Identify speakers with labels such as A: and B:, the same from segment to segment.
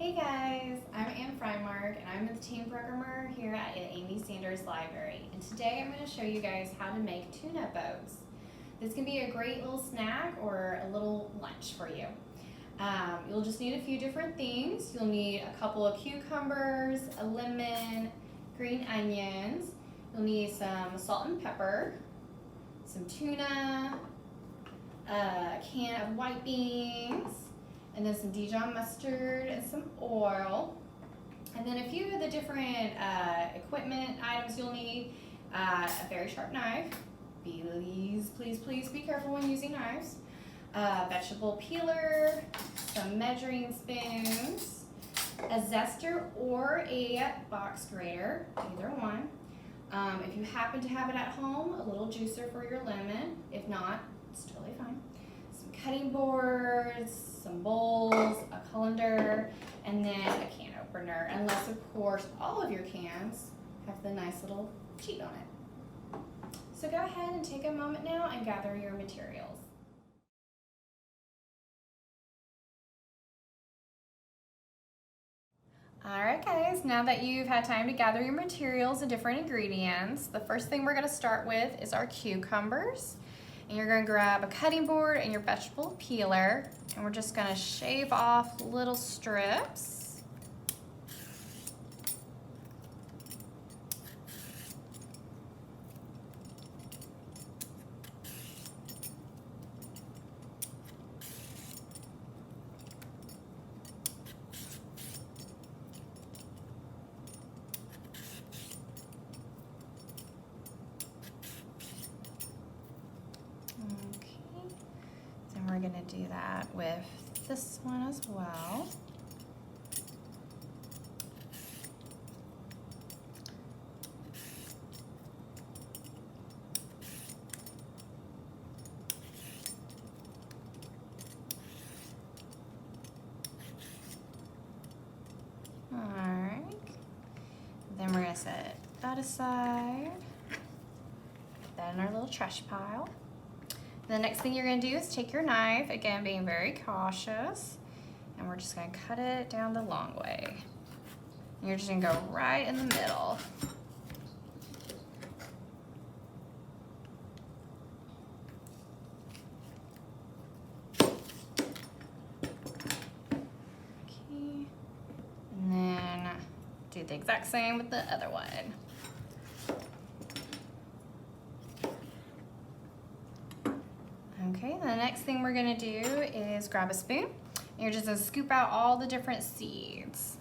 A: Hey guys, I'm Ann Frymark and I'm the team programmer here at Amy Sanders Library. And today I'm going to show you guys how to make tuna boats. This can be a great little snack or a little lunch for you. You'll just need a few different things. You'll need a couple of cucumbers, a lemon, green onions. You'll need some salt and pepper, some tuna, a can of white beans, and then some Dijon mustard and some oil. And then a few of the different equipment items you'll need. A very sharp knife. Please be careful when using knives. Vegetable peeler, some measuring spoons, a zester or a box grater, either one. If you happen to have it at home, a little juicer for your lemon. If not, it's totally fine. Some cutting boards, some bowls, a colander, and then a can opener, unless of course all of your cans have the nice little sheet on it. So go ahead and take a moment now and gather your materials. Alright guys, now that you've had time to gather your materials and different ingredients, the first thing we're going to start with is our cucumbers. And you're going to grab a cutting board and your vegetable peeler, and we're just going to shave off little strips. We're going to do that with this one as well. Alright, then we're going to set that aside, put that in our little trash pile. The next thing you're going to do is take your knife, again being very cautious, and we're just going to cut it down the long way. And you're just going to go right in the middle. Okay. And then do the exact same with the other one. Okay, the next thing we're gonna do is grab a spoon. And you're just gonna scoop out all the different seeds.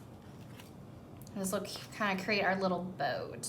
A: And this will kind of create our little boat.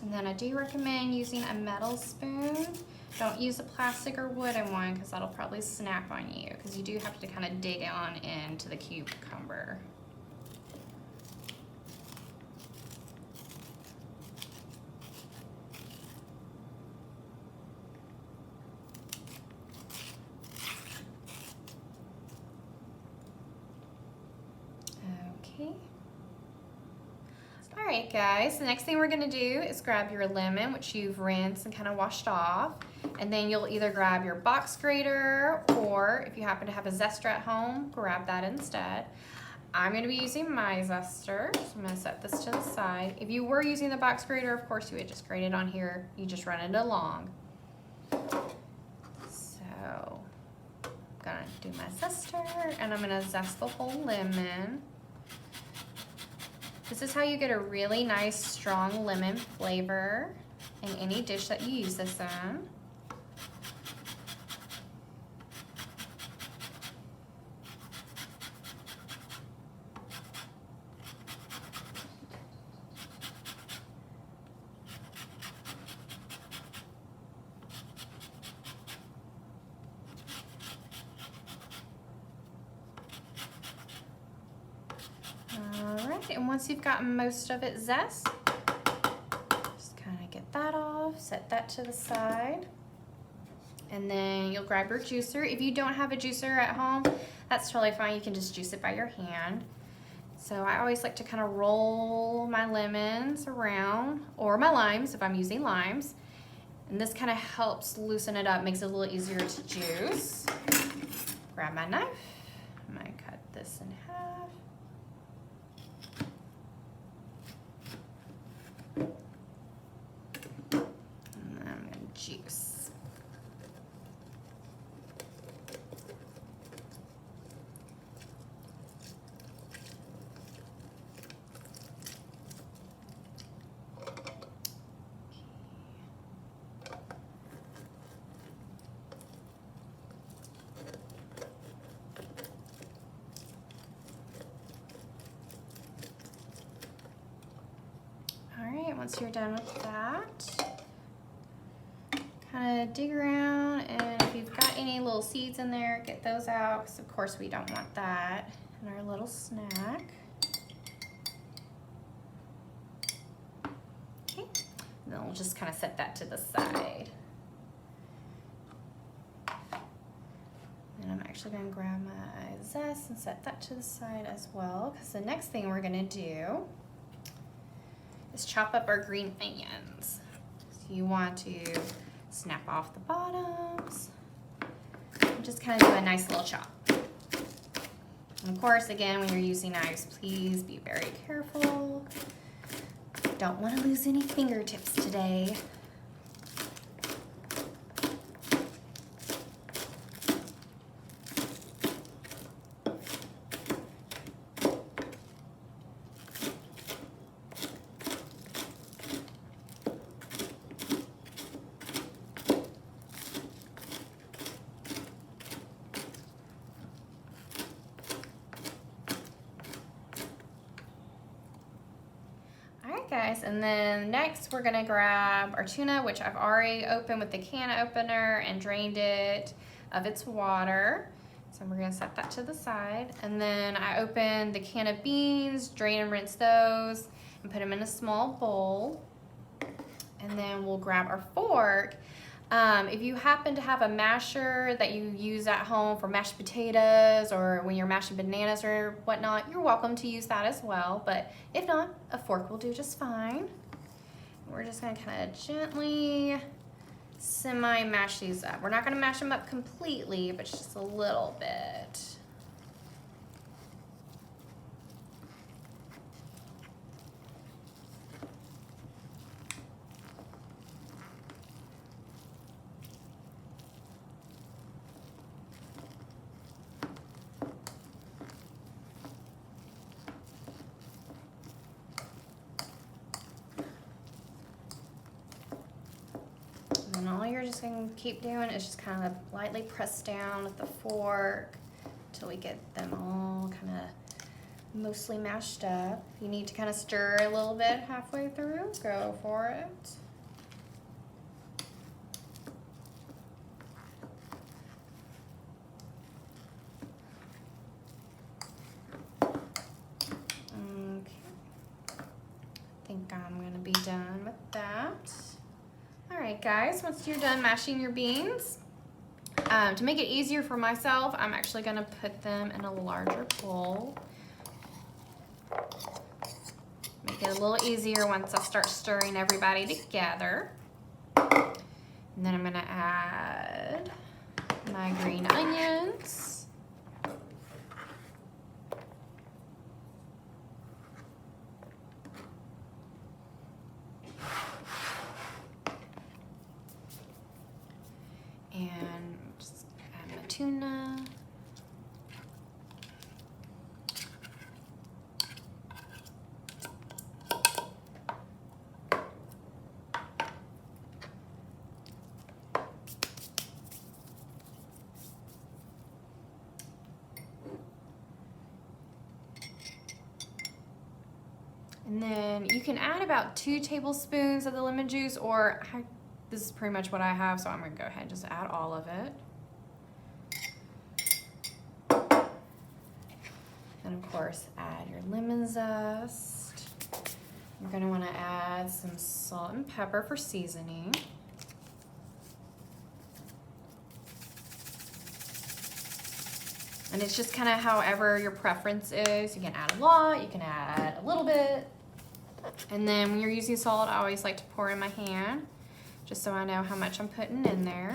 A: And then I do recommend using a metal spoon. Don't use a plastic or wooden one because that'll probably snap on you, because you do have to kind of dig on into the cucumber. Okay. Alright guys, the next thing we're going to do is grab your lemon, which you've rinsed and kind of washed off, and then you'll either grab your box grater, or if you happen to have a zester at home, grab that instead. I'm going to be using my zester, so I'm going to set this to the side. If you were using the box grater, of course you would just grate it on here, you just run it along. So gonna do my zester, and I'm gonna zest the whole lemon. This is how you get a really nice, strong lemon flavor in any dish that you use this in. Alright, and once you've gotten most of it zest, just kind of get that off, set that to the side, and then you'll grab your juicer. If you don't have a juicer at home, that's totally fine. You can just juice it by your hand. So I always like to kind of roll my lemons around, or my limes if I'm using limes, and this kind of helps loosen it up, makes it a little easier to juice. Grab my knife, I'm gonna cut this in half. Juice. All right, once you're done with that, kind of dig around, and if you've got any little seeds in there, get those out, because of course we don't want that in our little snack. Okay, and then we'll just kind of set that to the side. And I'm actually going to grab my zest and set that to the side as well, because the next thing we're going to do is chop up our green onions. So you want to snap off the bottoms and just kind of do a nice little chop. And of course, again, when you're using knives, please be very careful. Don't want to lose any fingertips today. Guys, and then next we're gonna grab our tuna, which I've already opened with the can opener and drained it of its water. So we're gonna set that to the side. And then I opened the can of beans, drain and rinse those, and put them in a small bowl. And then we'll grab our fork. If you happen to have a masher that you use at home for mashed potatoes or when you're mashing bananas or whatnot, you're welcome to use that as well. But if not, a fork will do just fine. We're just gonna kind of gently semi-mash these up. We're not gonna mash them up completely, but just a little bit. And all you're just going to keep doing is just kind of lightly press down with the fork until we get them all kind of mostly mashed up. If you need to kind of stir a little bit halfway through, go for it. Okay, I think I'm going to be done with that. Alright guys, once you're done mashing your beans, to make it easier for myself, I'm actually going to put them in a larger bowl. Make it a little easier once I start stirring everybody together. And then I'm going to add my green onions. And just add my tuna. And then you can add about 2 tablespoons of the lemon juice, or this is pretty much what I have, so I'm gonna go ahead and just add all of it. And of course, add your lemon zest. You're gonna wanna add some salt and pepper for seasoning. And it's just kind of however your preference is. You can add a lot, you can add a little bit. And then when you're using salt, I always like to pour in my hand, just so I know how much I'm putting in there.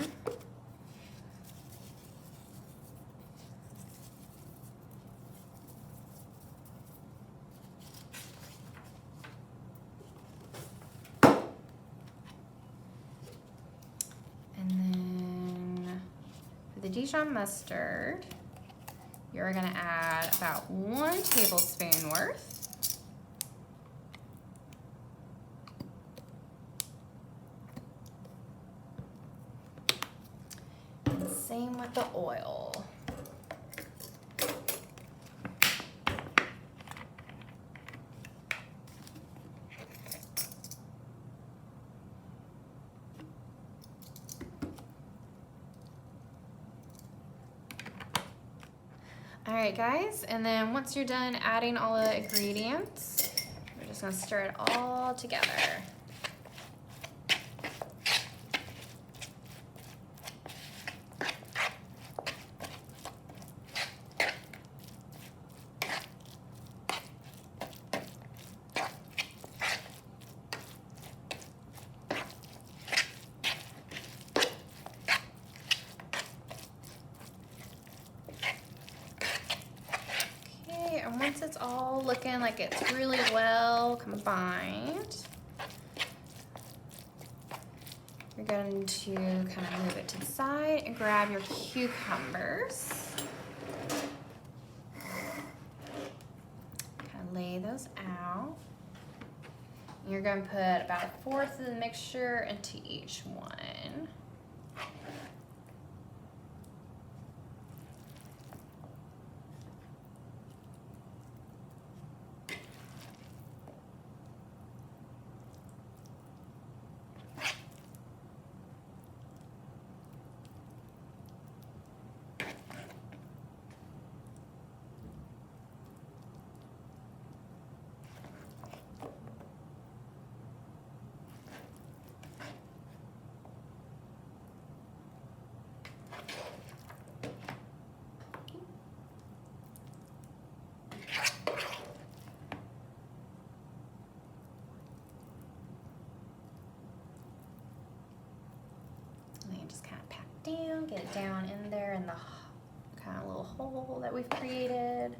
A: And then for the Dijon mustard, you're gonna add about 1 tablespoon worth. And same with the oil. All right, guys, and then once you're done adding all the ingredients, we're just gonna stir it all together. And once it's all looking like it's really well combined, you're going to kind of move it to the side and grab your cucumbers. Kind of lay those out. And you're going to put about 1/4 of the mixture into each one. Just kind of pat down, get it down in there in the kind of little hole that we've created.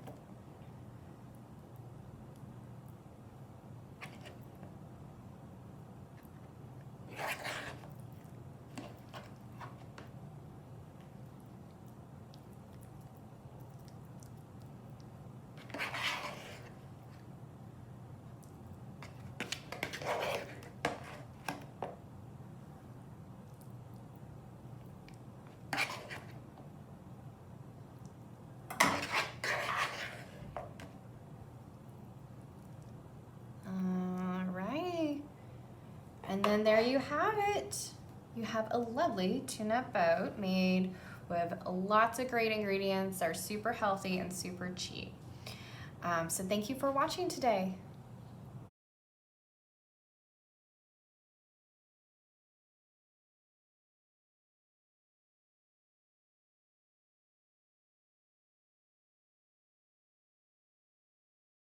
A: And then there you have it. You have a lovely tuna boat made with lots of great ingredients that are super healthy and super cheap. So thank you for watching today.